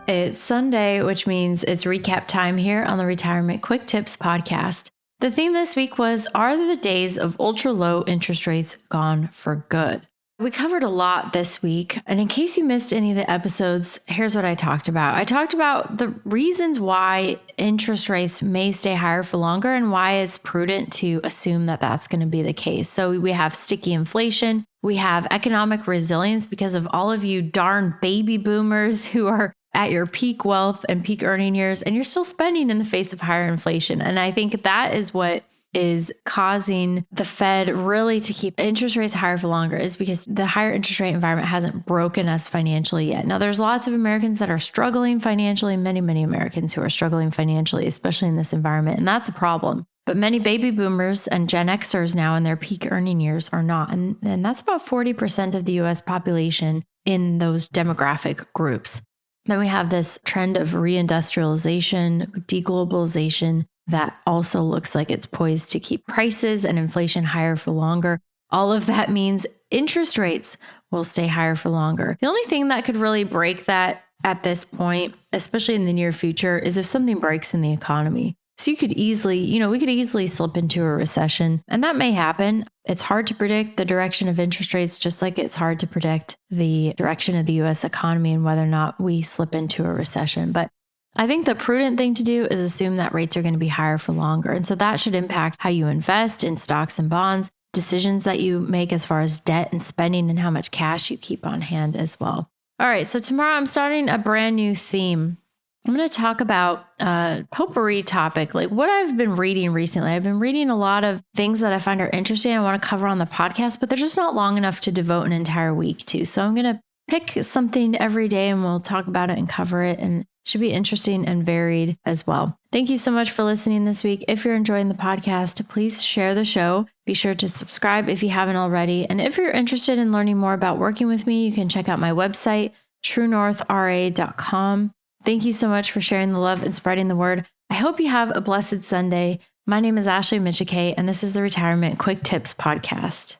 It's Sunday, which means it's recap time here on the Retirement Quick Tips podcast. The theme this week was, are the days of ultra low interest rates gone for good? We covered a lot this week. And in case you missed any of the episodes, here's what I talked about. I talked about the reasons why interest rates may stay higher for longer and why it's prudent to assume that that's going to be the case. So we have sticky inflation. We have economic resilience because of all of you darn baby boomers who are at your peak wealth and peak earning years, and you're still spending in the face of higher inflation. And I think that is what is causing the Fed really to keep interest rates higher for longer, is because the higher interest rate environment hasn't broken us financially yet. Now, there's lots of Americans that are struggling financially, many Americans who are struggling financially, especially in this environment. And that's a problem. But many baby boomers and Gen Xers now in their peak earning years are not. And that's about 40% of the US population in those demographic groups. Then we have this trend of reindustrialization, deglobalization, that also looks like it's poised to keep prices and inflation higher for longer. All of that means interest rates will stay higher for longer. The only thing that could really break that at this point, especially in the near future, is if something breaks in the economy. So you could easily, we could easily slip into a recession, and that may happen. It's hard to predict the direction of interest rates, just like it's hard to predict the direction of the US economy and whether or not we slip into a recession. But I think the prudent thing to do is assume that rates are going to be higher for longer. And so that should impact how you invest in stocks and bonds, decisions that you make as far as debt and spending, and how much cash you keep on hand as well. All right, so tomorrow I'm starting a brand new theme. I'm going to talk about a potpourri topic, like what I've been reading recently. I've been reading a lot of things that I find are interesting. I want to cover on the podcast, but they're just not long enough to devote an entire week to. So I'm going to pick something every day and we'll talk about it and cover it. And should be interesting and varied as well. Thank you so much for listening this week. If you're enjoying the podcast, please share the show. Be sure to subscribe if you haven't already. And if you're interested in learning more about working with me, you can check out my website, truenorthra.com. Thank you so much for sharing the love and spreading the word. I hope you have a blessed Sunday. My name is Ashley Michike, and this is the Retirement Quick Tips podcast.